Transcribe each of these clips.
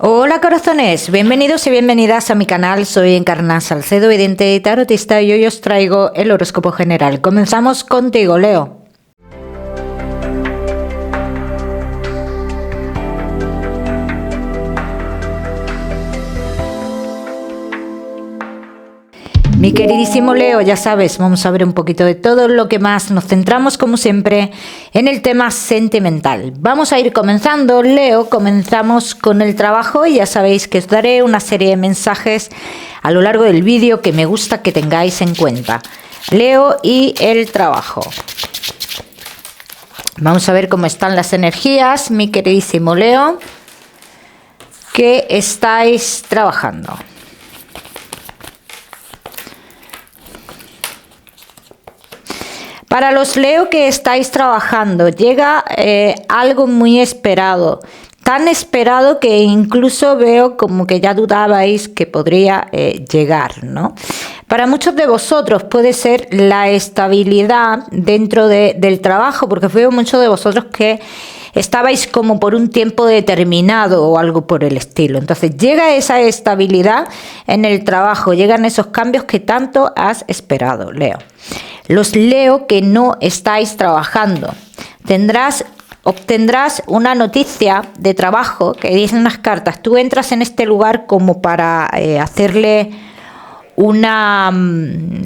Hola corazones, bienvenidos y bienvenidas a mi canal. Soy Encarna Salcedo, vidente y tarotista, y hoy os traigo el horóscopo general. Comenzamos contigo, Leo. Mi queridísimo Leo, ya sabes, vamos a ver un poquito de todo lo que más. Nos centramos, como siempre, en el tema sentimental. Vamos a ir comenzando, Leo. Comenzamos con el trabajo y ya sabéis que os daré una serie de mensajes a lo largo del vídeo que me gusta que tengáis en cuenta. Leo y el trabajo. Vamos a ver cómo están las energías, mi queridísimo Leo, que estáis trabajando. Para los Leo que estáis trabajando, llega algo muy esperado, tan esperado que incluso veo como que ya dudabais que podría llegar, ¿no? Para muchos de vosotros puede ser la estabilidad dentro del trabajo, porque veo muchos de vosotros que estabais como por un tiempo determinado o algo por el estilo. Entonces llega esa estabilidad en el trabajo, llegan esos cambios que tanto has esperado, Leo. Los Leo que no estáis trabajando, obtendrás una noticia de trabajo que dicen las cartas. Tú entras en este lugar como para hacerle una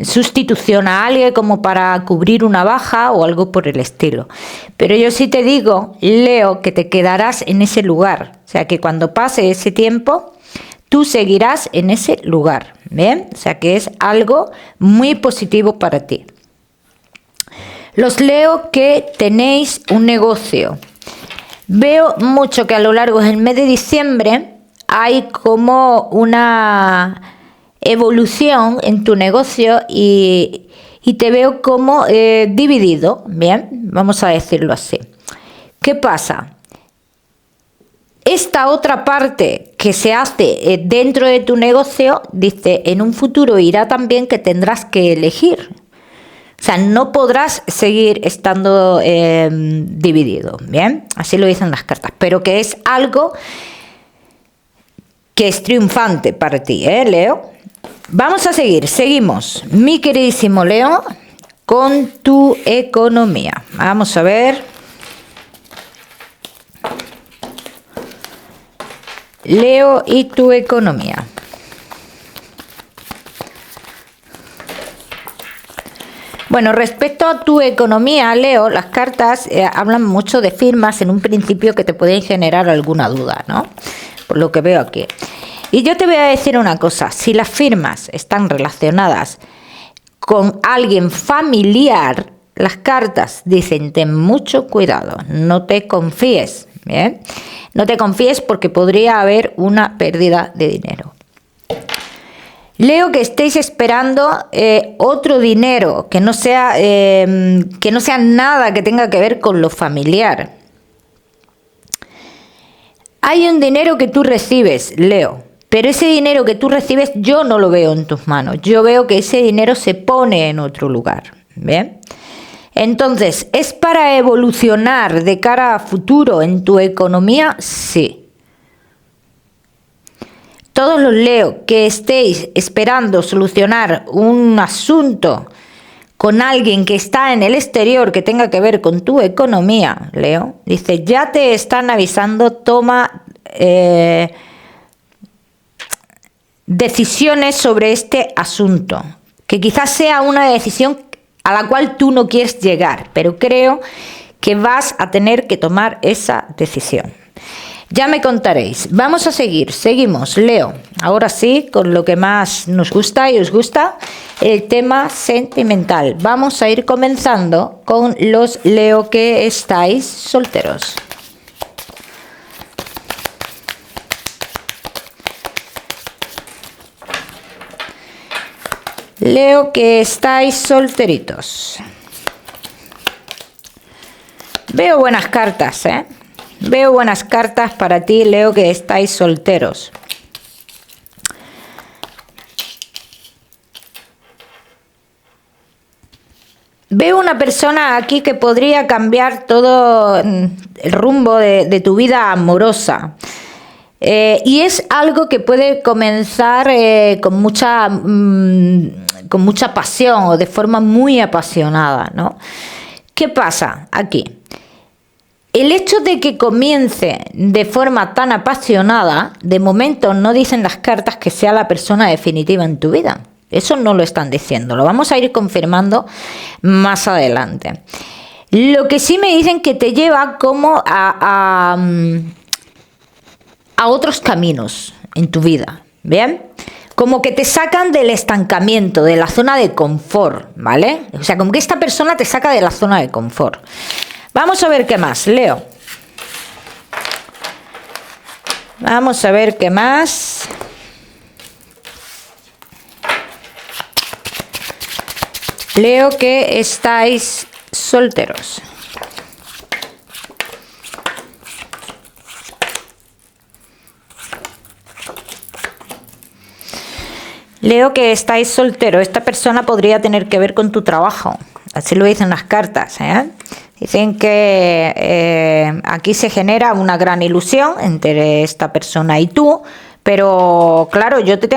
sustitución a alguien, como para cubrir una baja o algo por el estilo. Pero yo sí te digo, Leo, que te quedarás en ese lugar. O sea, que cuando pase ese tiempo, tú seguirás en ese lugar. ¿Bien? O sea, que es algo muy positivo para ti. Los Leo que tenéis un negocio. Veo mucho que a lo largo del mes de diciembre hay como una evolución en tu negocio y te veo como dividido. Bien, vamos a decirlo así. ¿Qué pasa? Esta otra parte que se hace dentro de tu negocio, dice, en un futuro irá también que tendrás que elegir. O sea, no podrás seguir estando dividido, ¿bien? Así lo dicen las cartas, pero que es algo que es triunfante para ti, Leo? Vamos a seguimos, mi queridísimo Leo, con tu economía. Vamos a ver. Leo y tu economía. Bueno, respecto a tu economía, Leo, las cartas hablan mucho de firmas en un principio que te pueden generar alguna duda, ¿no? Por lo que veo aquí. Y yo te voy a decir una cosa, si las firmas están relacionadas con alguien familiar, las cartas dicen ten mucho cuidado, no te confíes, ¿bien? No te confíes porque podría haber una pérdida de dinero. Leo, que estéis esperando otro dinero, que no sea nada que tenga que ver con lo familiar. Hay un dinero que tú recibes, Leo, pero ese dinero que tú recibes yo no lo veo en tus manos. Yo veo que ese dinero se pone en otro lugar, ¿bien? Entonces, ¿es para evolucionar de cara a futuro en tu economía? Sí. Todos los Leo que estéis esperando solucionar un asunto con alguien que está en el exterior que tenga que ver con tu economía, Leo, dice, ya te están avisando, toma decisiones sobre este asunto, que quizás sea una decisión a la cual tú no quieres llegar, pero creo que vas a tener que tomar esa decisión. Ya me contaréis. Vamos a seguimos, Leo. Ahora sí, con lo que más nos gusta y os gusta, el tema sentimental. Vamos a ir comenzando con los Leo que estáis solteros. Leo que estáis solteritos. Veo buenas cartas, ¿eh? Veo buenas cartas para ti, Leo, que estáis solteros. Veo una persona aquí que podría cambiar todo el rumbo de tu vida amorosa. Y es algo que puede comenzar con mucha pasión o de forma muy apasionada, ¿no? ¿Qué pasa aquí? El hecho de que comience de forma tan apasionada, de momento no dicen las cartas que sea la persona definitiva en tu vida. Eso no lo están diciendo, lo vamos a ir confirmando más adelante. Lo que sí me dicen que te lleva como a otros caminos en tu vida, ¿bien? Como que te sacan del estancamiento, de la zona de confort, ¿vale? O sea, como que esta persona te saca de la zona de confort. Vamos a ver qué más, Leo. Vamos a ver qué más. Leo que estáis solteros. Leo que estáis soltero. Esta persona podría tener que ver con tu trabajo. Así lo dicen las cartas, ¿eh? Dicen que aquí se genera una gran ilusión entre esta persona y tú. Pero claro, yo te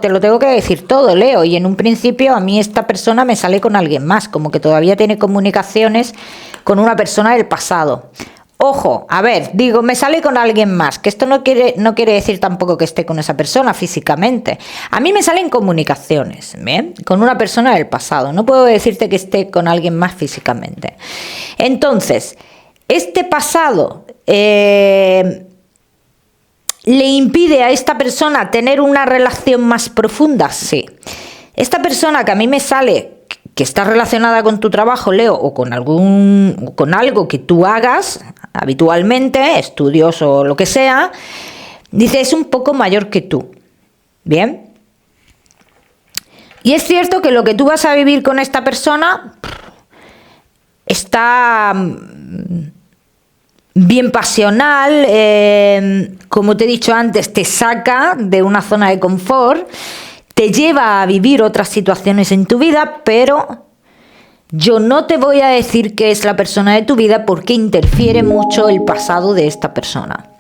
lo tengo que decir todo, Leo. Y en un principio a mí esta persona me sale con alguien más. Como que todavía tiene comunicaciones con una persona del pasado. Ojo, a ver, digo, me sale con alguien más, que esto no quiere decir tampoco que esté con esa persona físicamente. A mí me salen comunicaciones, ¿bien? Con una persona del pasado. No puedo decirte que esté con alguien más físicamente. Entonces, este pasado le impide a esta persona tener una relación más profunda, sí. Esta persona que a mí me sale que está relacionada con tu trabajo, Leo, o con algo que tú hagas habitualmente, estudios o lo que sea, dice, es un poco mayor que tú. ¿Bien? Y es cierto que lo que tú vas a vivir con esta persona está bien pasional, como te he dicho antes, te saca de una zona de confort, te lleva a vivir otras situaciones en tu vida, pero yo no te voy a decir que es la persona de tu vida porque interfiere mucho el pasado de esta persona.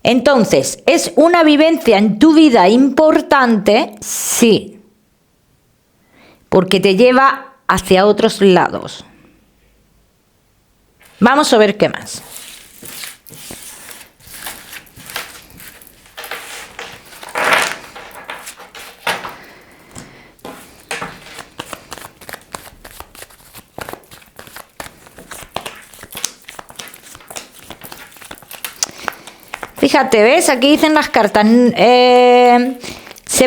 Entonces, ¿es una vivencia en tu vida importante? Sí, porque te lleva hacia otros lados. Vamos a ver qué más. Fíjate, ¿ves? Aquí dicen las cartas.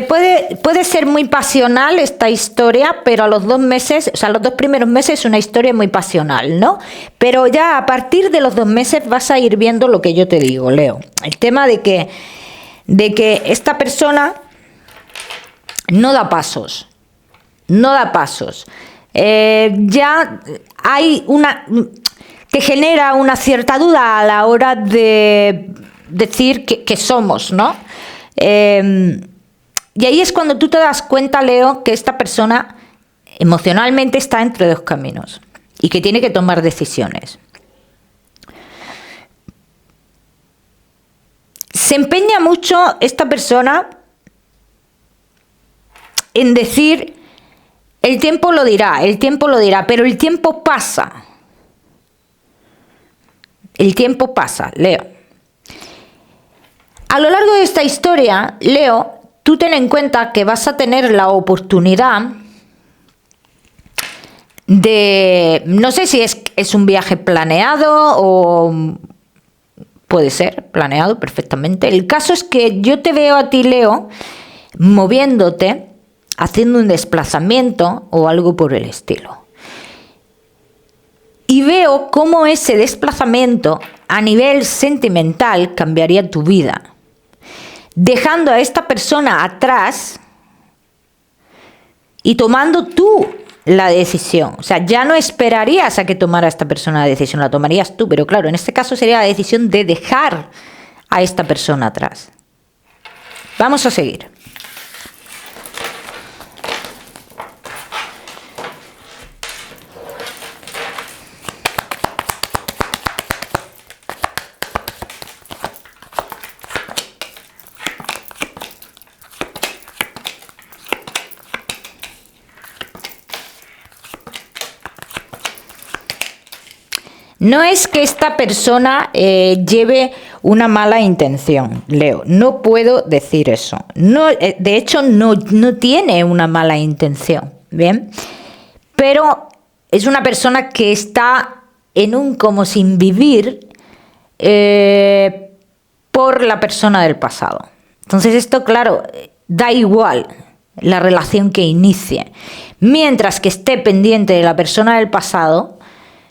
Puede ser muy pasional esta historia, pero a los 2 meses, o sea, los 2 primeros meses es una historia muy pasional, ¿no? Pero ya a partir de los 2 meses vas a ir viendo lo que yo te digo, Leo. El tema de que esta persona no da pasos. No da pasos. Ya hay te genera una cierta duda a la hora de decir que somos, ¿no? Y ahí es cuando tú te das cuenta, Leo, que esta persona emocionalmente está entre 2 caminos y que tiene que tomar decisiones. Se empeña mucho esta persona en decir, el tiempo lo dirá, pero el tiempo pasa. El tiempo pasa, Leo. A lo largo de esta historia, Leo, tú ten en cuenta que vas a tener la oportunidad de, no sé si es un viaje planeado o puede ser planeado perfectamente. El caso es que yo te veo a ti, Leo, moviéndote, haciendo un desplazamiento o algo por el estilo. Y veo cómo ese desplazamiento a nivel sentimental cambiaría tu vida, dejando a esta persona atrás y tomando tú la decisión. O sea, ya no esperarías a que tomara esta persona la decisión, la tomarías tú, pero claro, en este caso sería la decisión de dejar a esta persona atrás. Vamos a seguir. No es que esta persona lleve una mala intención, Leo. No puedo decir eso. No, de hecho, no tiene una mala intención, ¿bien? Pero es una persona que está en un como sin vivir por la persona del pasado. Entonces esto, claro, da igual la relación que inicie. Mientras que esté pendiente de la persona del pasado,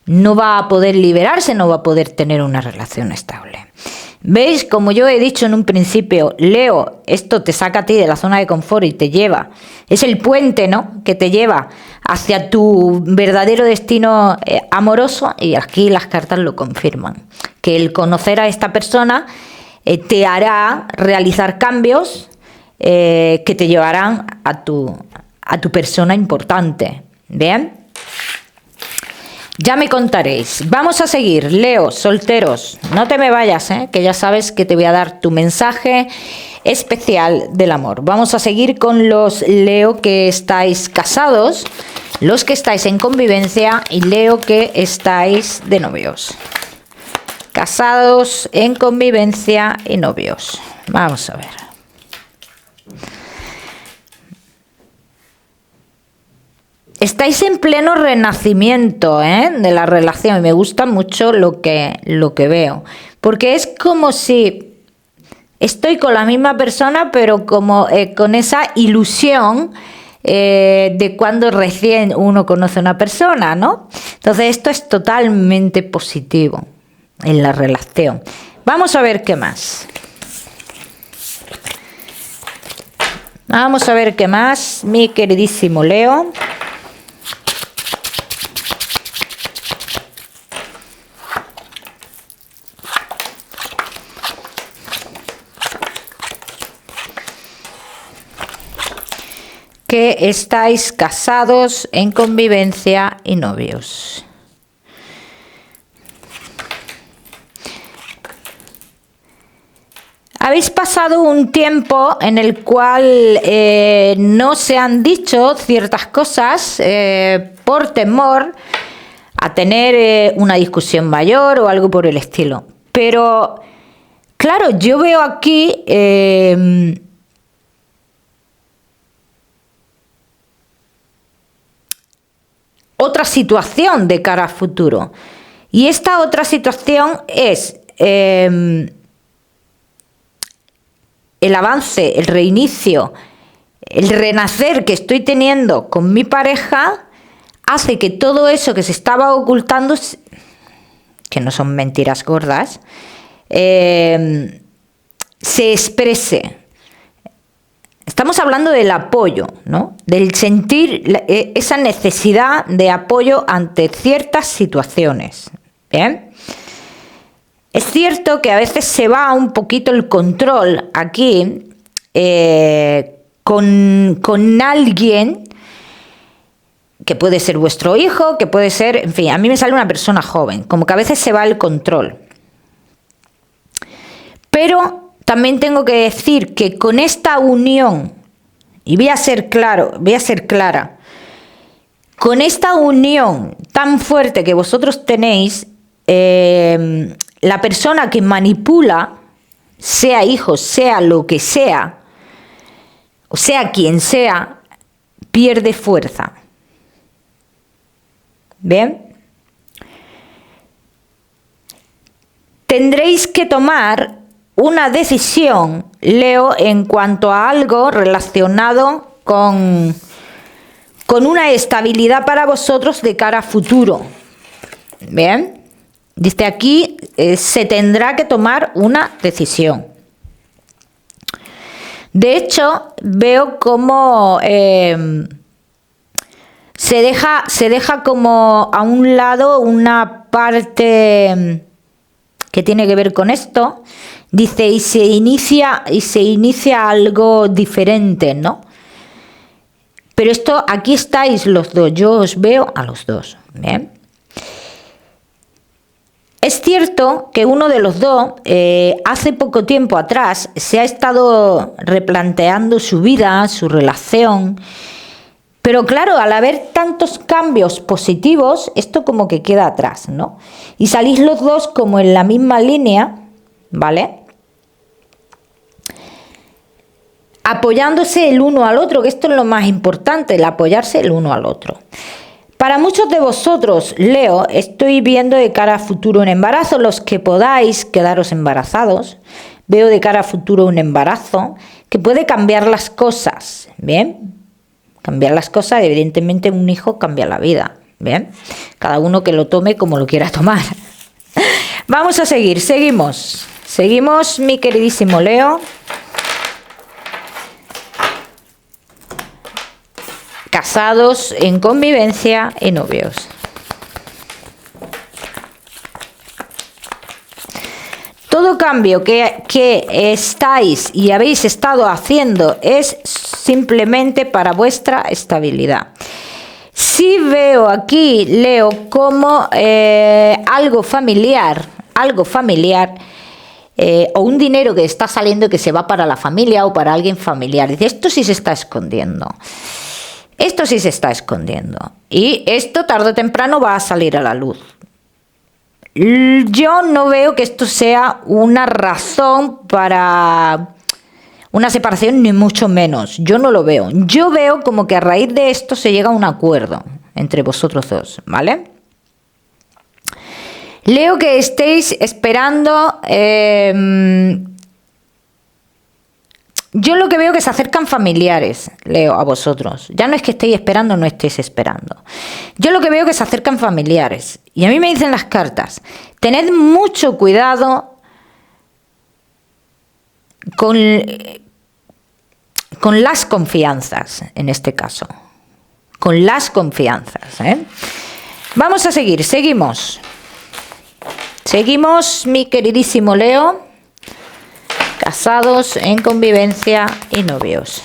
no va a poder liberarse, no va a poder tener una relación estable. ¿Veis? Como yo he dicho en un principio, Leo, esto te saca a ti de la zona de confort y te lleva. Es el puente, ¿no?, que te lleva hacia tu verdadero destino amoroso, y aquí las cartas lo confirman. Que el conocer a esta persona te hará realizar cambios que te llevarán a tu persona importante. ¿Bien? Ya me contaréis. Vamos a seguir, Leo, solteros. No te me vayas, que ya sabes que te voy a dar tu mensaje especial del amor. Vamos a seguir con los Leo que estáis casados, los que estáis en convivencia y Leo que estáis de novios. Casados, en convivencia y novios. Vamos a ver. Estáis en pleno renacimiento de la relación y me gusta mucho lo que veo. Porque es como si estoy con la misma persona, pero como con esa ilusión de cuando recién uno conoce a una persona, ¿no? Entonces esto es totalmente positivo en la relación. Vamos a ver qué más. Vamos a ver qué más, mi queridísimo Leo. Que estáis casados, en convivencia y novios. Habéis pasado un tiempo en el cual no se han dicho ciertas cosas por temor a tener una discusión mayor o algo por el estilo. Pero, claro, yo veo aquí otra situación de cara a futuro. Y esta otra situación es el avance, el reinicio, el renacer que estoy teniendo con mi pareja, hace que todo eso que se estaba ocultando, que no son mentiras gordas, se exprese. Estamos hablando del apoyo, ¿no? Del sentir esa necesidad de apoyo ante ciertas situaciones. ¿Bien? Es cierto que a veces se va un poquito el control aquí con alguien que puede ser vuestro hijo, que puede ser, en fin, a mí me sale una persona joven, como que a veces se va el control. Pero también tengo que decir que con esta unión, y voy a ser clara, con esta unión tan fuerte que vosotros tenéis, la persona que manipula, sea hijo, sea lo que sea, o sea quien sea, pierde fuerza. ¿Bien? Tendréis que tomar una decisión, Leo, en cuanto a algo relacionado con una estabilidad para vosotros de cara a futuro. ¿Bien? Dice aquí, se tendrá que tomar una decisión. De hecho, veo como se deja como a un lado una parte que tiene que ver con esto. Dice, y se inicia algo diferente, ¿no? Pero esto, aquí estáis los dos, yo os veo a los dos. ¿Bien? Es cierto que uno de los dos, hace poco tiempo atrás, se ha estado replanteando su vida, su relación, Pero claro, al haber tantos cambios positivos, esto como que queda atrás, ¿no? Y salís los dos como en la misma línea, ¿vale? Apoyándose el uno al otro, que esto es lo más importante, el apoyarse el uno al otro. Para muchos de vosotros, Leo, estoy viendo de cara a futuro un embarazo, los que podáis quedaros embarazados, veo de cara a futuro un embarazo que puede cambiar las cosas, ¿bien? Cambiar las cosas, evidentemente un hijo cambia la vida, ¿bien? Cada uno que lo tome como lo quiera tomar. Vamos a seguir, seguimos, mi queridísimo Leo. Casados, en convivencia y novios. Todo cambio que estáis y habéis estado haciendo es simplemente para vuestra estabilidad. Sí veo aquí, Leo, como algo familiar, o un dinero que está saliendo y que se va para la familia o para alguien familiar. Dice, esto sí se está escondiendo. Esto sí se está escondiendo. Y esto tarde o temprano va a salir a la luz. Yo no veo que esto sea una razón para una separación, ni mucho menos. Yo no lo veo. Yo veo como que a raíz de esto se llega a un acuerdo entre vosotros dos, ¿vale? Leo que estéis esperando... yo lo que veo que se acercan familiares, Leo, a vosotros. Ya no es que estéis esperando o no estéis esperando. Yo lo que veo que se acercan familiares. Y a mí me dicen las cartas, tened mucho cuidado con las confianzas, en este caso. Con las confianzas, ¿eh? Vamos a seguir, seguimos. Seguimos, mi queridísimo Leo. Casados, en convivencia y novios.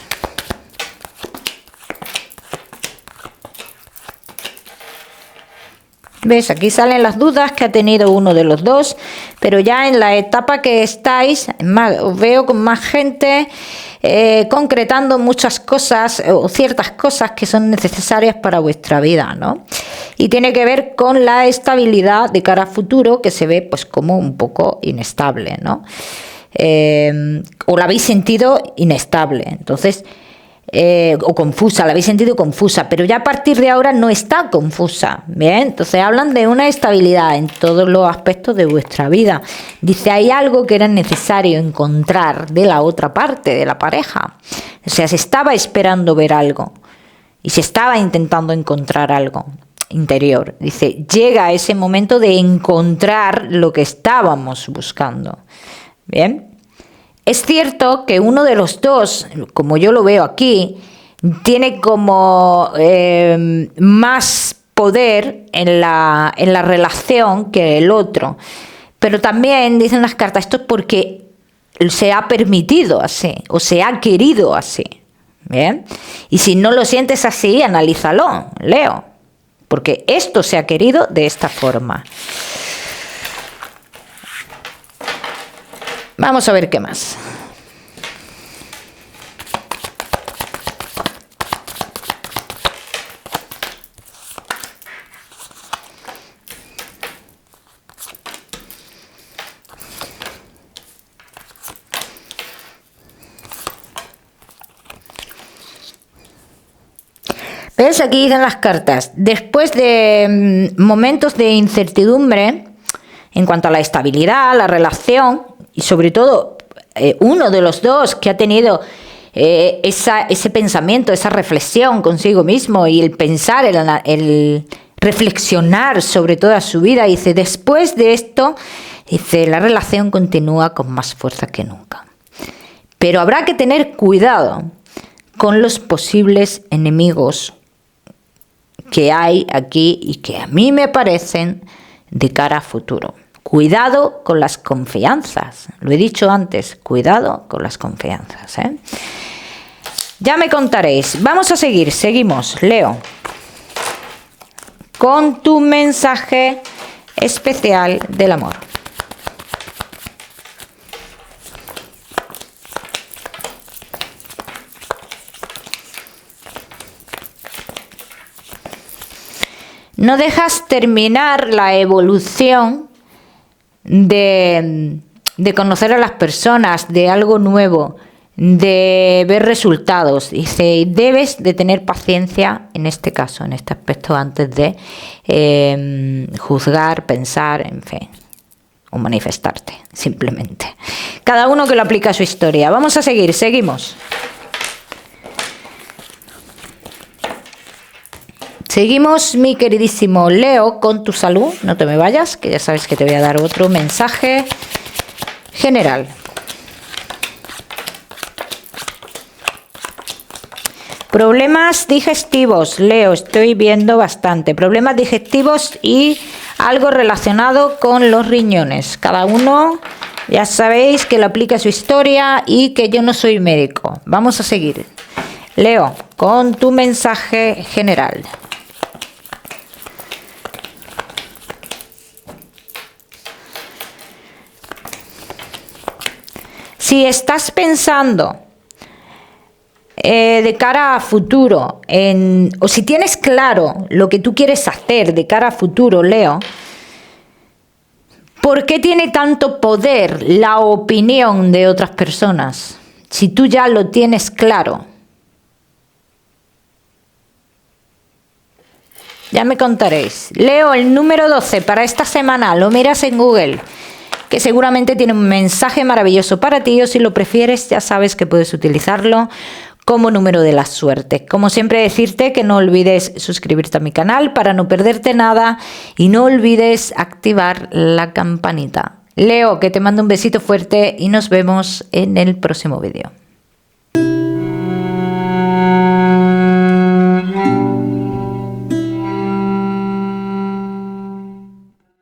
¿Ves? Aquí salen las dudas que ha tenido uno de los dos, pero ya en la etapa que estáis, os veo con más gente concretando muchas cosas o ciertas cosas que son necesarias para vuestra vida, ¿no? Y tiene que ver con la estabilidad de cara a futuro, que se ve pues como un poco inestable, ¿no? O la habéis sentido inestable, entonces o confusa, la habéis sentido confusa, pero ya a partir de ahora no está confusa, ¿bien? Entonces hablan de una estabilidad en todos los aspectos de vuestra vida. Dice, hay algo que era necesario encontrar de la otra parte de la pareja, o sea, se estaba esperando ver algo y se estaba intentando encontrar algo interior. Dice, llega ese momento de encontrar lo que estábamos buscando. Bien, es cierto que uno de los dos, como yo lo veo aquí, tiene como más poder en la relación que el otro, pero también dicen las cartas, esto es porque se ha permitido así o se ha querido así. Bien, y si no lo sientes así, analízalo, Leo, porque esto se ha querido de esta forma. Vamos a ver qué más. ¿Ves? Aquí dicen las cartas. Después de momentos de incertidumbre en cuanto a la estabilidad, la relación, y sobre todo uno de los dos que ha tenido ese pensamiento, esa reflexión consigo mismo y el pensar, el reflexionar sobre toda su vida, dice, después de esto, dice, la relación continúa con más fuerza que nunca. Pero habrá que tener cuidado con los posibles enemigos que hay aquí y que a mí me parecen de cara a futuro. Cuidado con las confianzas. Lo he dicho antes, cuidado con las confianzas, ¿eh? Ya me contaréis. Vamos a seguir, seguimos, Leo. Con tu mensaje especial del amor. No dejas terminar la evolución de conocer a las personas, de algo nuevo, de ver resultados. Dice, debes de tener paciencia en este caso, en este aspecto, antes de juzgar, pensar, en fin, o manifestarte, simplemente. Cada uno que lo aplica a su historia. Vamos a seguimos. Seguimos, mi queridísimo Leo, con tu salud. No te me vayas, que ya sabes que te voy a dar otro mensaje general. Problemas digestivos, Leo, estoy viendo bastante. Problemas digestivos y algo relacionado con los riñones. Cada uno, ya sabéis que lo aplica a su historia y que yo no soy médico. Vamos a seguir. Leo, con tu mensaje general. Si estás pensando de cara a futuro, o si tienes claro lo que tú quieres hacer de cara a futuro, Leo, ¿por qué tiene tanto poder la opinión de otras personas? Si tú ya lo tienes claro. Ya me contaréis. Leo, el número 12 para esta semana, lo miras en Google, que seguramente tiene un mensaje maravilloso para ti, o si lo prefieres ya sabes que puedes utilizarlo como número de la suerte. Como siempre, decirte que no olvides suscribirte a mi canal para no perderte nada y no olvides activar la campanita. Leo, que te mando un besito fuerte y nos vemos en el próximo vídeo.